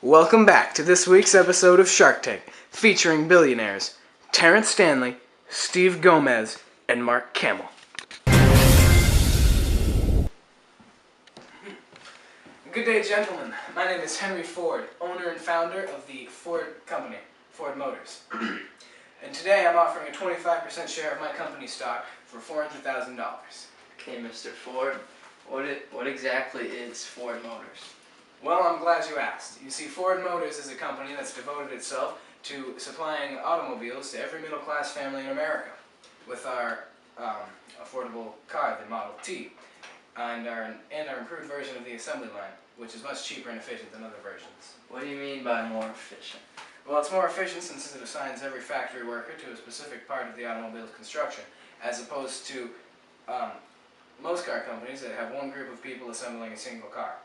Welcome back to this week's episode of Shark Tank, featuring billionaires Terrence Stanley, Steve Gomez, and Mark Camel. Good day, gentlemen. My name is Henry Ford, owner and founder of the Ford Company, Ford Motors. And today I'm offering a 25% share of my company stock for $400,000. Okay, Mr. Ford, what exactly is Ford Motors? Well, I'm glad you asked. You see, Ford Motors is a company that's devoted itself to supplying automobiles to every middle-class family in America with our affordable car, the Model T, and our improved version of the assembly line, which is much cheaper and efficient than other versions. What do you mean by more efficient? Well, it's more efficient since it assigns every factory worker to a specific part of the automobile's construction, as opposed to most car companies that have one group of people assembling a single car.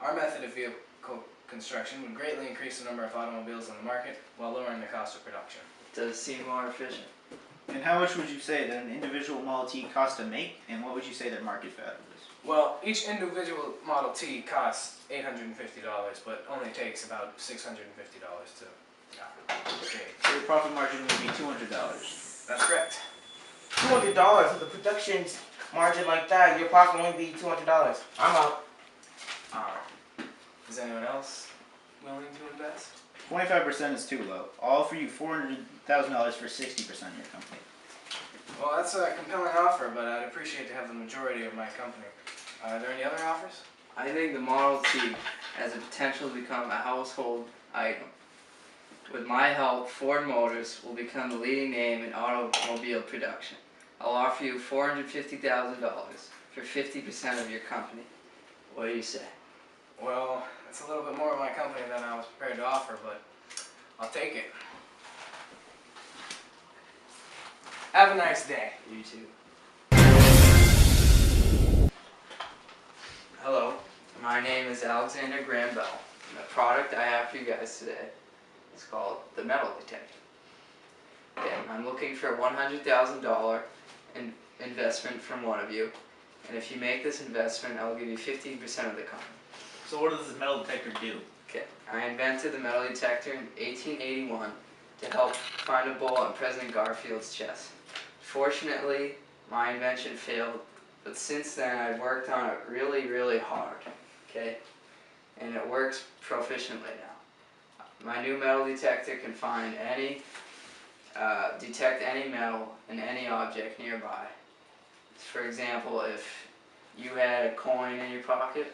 Our method of vehicle construction would greatly increase the number of automobiles on the market while lowering the cost of production. Does it seem more efficient? And how much would you say that an individual Model T costs to make, and what would you say their market value is? Well, each individual Model T costs $850, but only takes about $650 to create. So your profit margin would be $200. That's correct. $200 with a production margin like that, your profit only be $200. I'm out. Is anyone else willing to invest? 25% is too low. I'll offer you $400,000 for 60% of your company. Well, that's a compelling offer, but I'd appreciate to have the majority of my company. Are there any other offers? I think the Model T has the potential to become a household item. With my help, Ford Motors will become the leading name in automobile production. I'll offer you $450,000 for 50% of your company. What do you say? Well, it's a little bit more of my company than I was prepared to offer, but I'll take it. Have a nice day. You too. Hello, my name is Alexander Graham Bell, and the product I have for you guys today is called the metal detector. Okay, I'm looking for a $100,000 investment from one of you, and if you make this investment, I'll give you 15% of the company. So what does this metal detector do? Okay, I invented the metal detector in 1881 to help find a bullet in President Garfield's chest. Fortunately, my invention failed, but since then I've worked on it really, really hard, okay? And it works proficiently now. My new metal detector can find detect any metal in any object nearby. For example, if you had a coin in your pocket,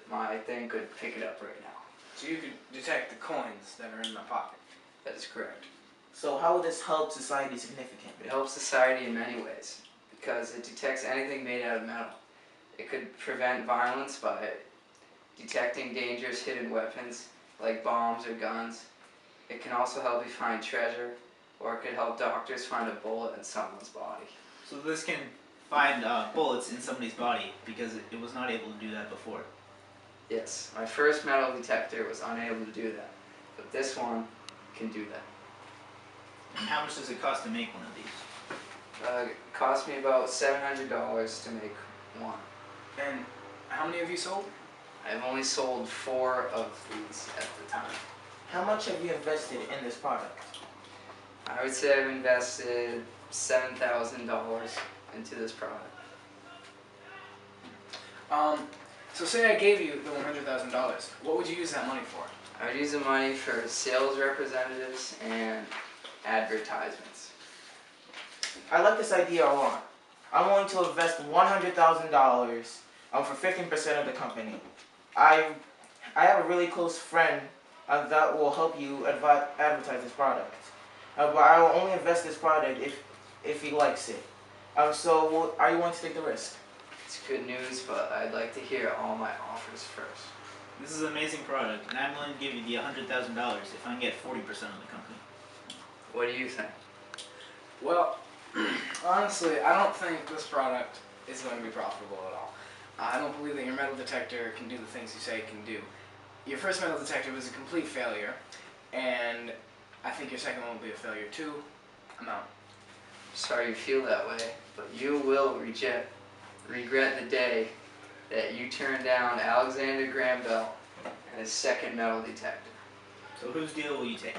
my thing could pick it up right now. So you could detect the coins that are in my pocket. That is correct. So how would this help society significantly? It helps society in many ways because it detects anything made out of metal. It could prevent violence by detecting dangerous hidden weapons like bombs or guns. It can also help you find treasure, or it could help doctors find a bullet in someone's body. So this can find bullets in somebody's body because it was not able to do that before. Yes, my first metal detector was unable to do that, but this one can do that. And how much does it cost to make one of these? It cost me about $700 to make one. And how many have you sold? I've only sold 4 of these at the time. How much have you invested in this product? I would say I've invested $7,000 into this product. So say I gave you the $100,000. What would you use that money for? I would use the money for sales representatives and advertisements. I like this idea a lot. I'm willing to invest $100,000 for 15% of the company. I have a really close friend that will help you advertise this product. But I will only invest this product if he likes it. So are you willing to take the risk? It's good news, but I'd like to hear all my offers first. This is an amazing product, and I'm willing to give you the $100,000 if I can get 40% of the company. What do you think? Well, honestly, I don't think this product is going to be profitable at all. I don't believe that your metal detector can do the things you say it can do. Your first metal detector was a complete failure, and I think your second one will be a failure too. I'm out. Sorry you feel that way, but you will regret the day that you turned down Alexander Graham Bell and a second metal detector. So whose deal will you take?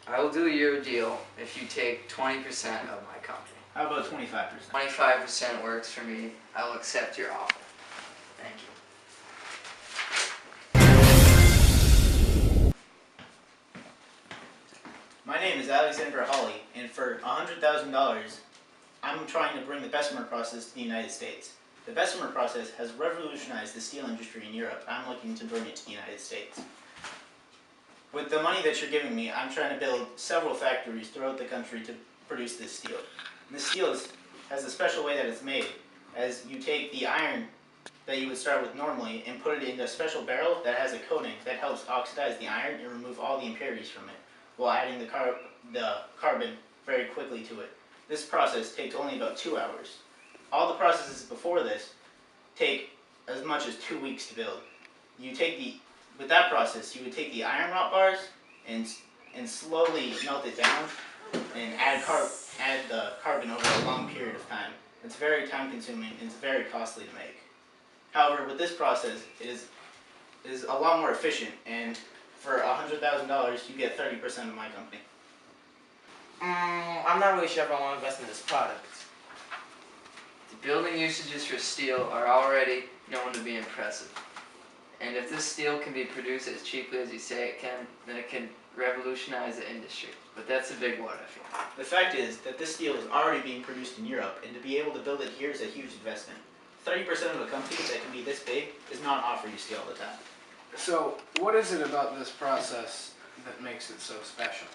I will do your deal if you take 20% of my company. How about 25%? 25% works for me. I will accept your offer. Thank you. My name is Alexander Hawley, and for $100,000, I'm trying to bring the Bessemer process to the United States. The Bessemer process has revolutionized the steel industry in Europe. I'm looking to bring it to the United States. With the money that you're giving me, I'm trying to build several factories throughout the country to produce this steel. And this steel has a special way that it's made, as you take the iron that you would start with normally and put it in a special barrel that has a coating that helps oxidize the iron and remove all the impurities from it, while adding the carbon very quickly to it. This process takes only about 2 hours. All the processes before this take as much as 2 weeks to build. With that process, you would take the iron rot bars and slowly melt it down and add the carbon over a long period of time. It's very time consuming and it's very costly to make. However, with this process, it is a lot more efficient, and for $100,000, you get 30% of my company. I'm not really sure if I want to invest in this product. The building usages for steel are already known to be impressive. And if this steel can be produced as cheaply as you say it can, then it can revolutionize the industry. But that's a big what, I feel. The fact is that this steel is already being produced in Europe, and to be able to build it here is a huge investment. 30% of a company that can be this big is not an offer you see all the time. So, what is it about this process that makes it so special?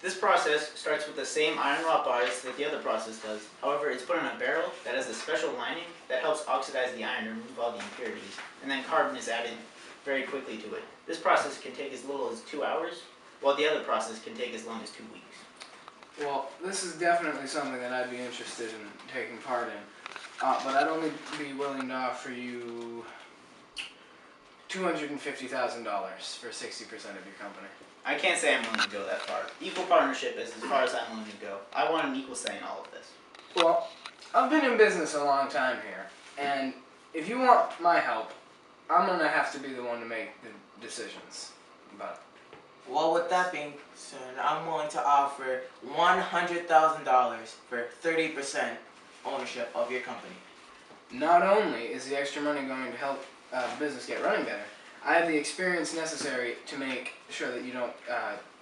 This process starts with the same iron rot bars that the other process does. However, it's put in a barrel that has a special lining that helps oxidize the iron and remove all the impurities, and then carbon is added very quickly to it. This process can take as little as 2 hours, while the other process can take as long as 2 weeks. Well, this is definitely something that I'd be interested in taking part in. But I'd only be willing to offer you $250,000 for 60% of your company. I can't say I'm willing to go that far. Equal partnership is as far as I'm willing to go. I want an equal say in all of this. Well, I've been in business a long time here, and if you want my help, I'm gonna have to be the one to make the decisions about it. Well, with that being said, I'm willing to offer $100,000 for 30% ownership of your company. Not only is the extra money going to help the business get running better, I have the experience necessary to make sure that you don't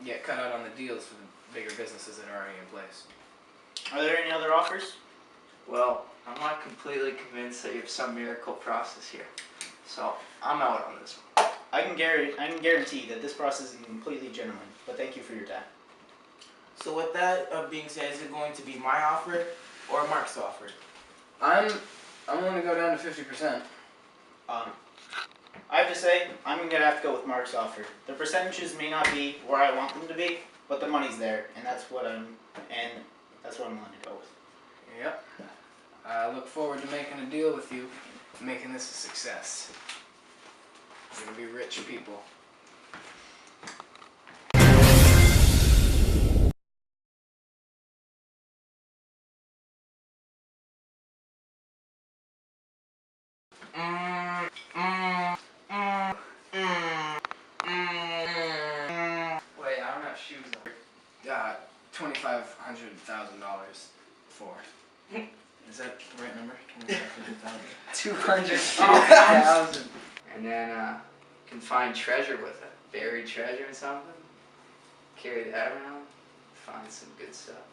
get cut out on the deals for the bigger businesses that are already in place. Are there any other offers? Well, I'm not completely convinced that you have some miracle process here. So, I'm out on this one. I can guarantee that this process is completely genuine, but thank you for your time. So with that being said, is it going to be my offer or Mark's offer? I'm willing to go down to 50%. I have to say, I'm going to have to go with Mark's offer. The percentages may not be where I want them to be, but the money's there, and that's what I'm willing to go with. Yep. I look forward to making a deal with you, making this a success. We're gonna be rich people. Wait, I don't have shoes on. $2,500,000 for. Is that the right number? 200,000. And then can find treasure with it. Buried treasure or something. Carry that around. Find some good stuff.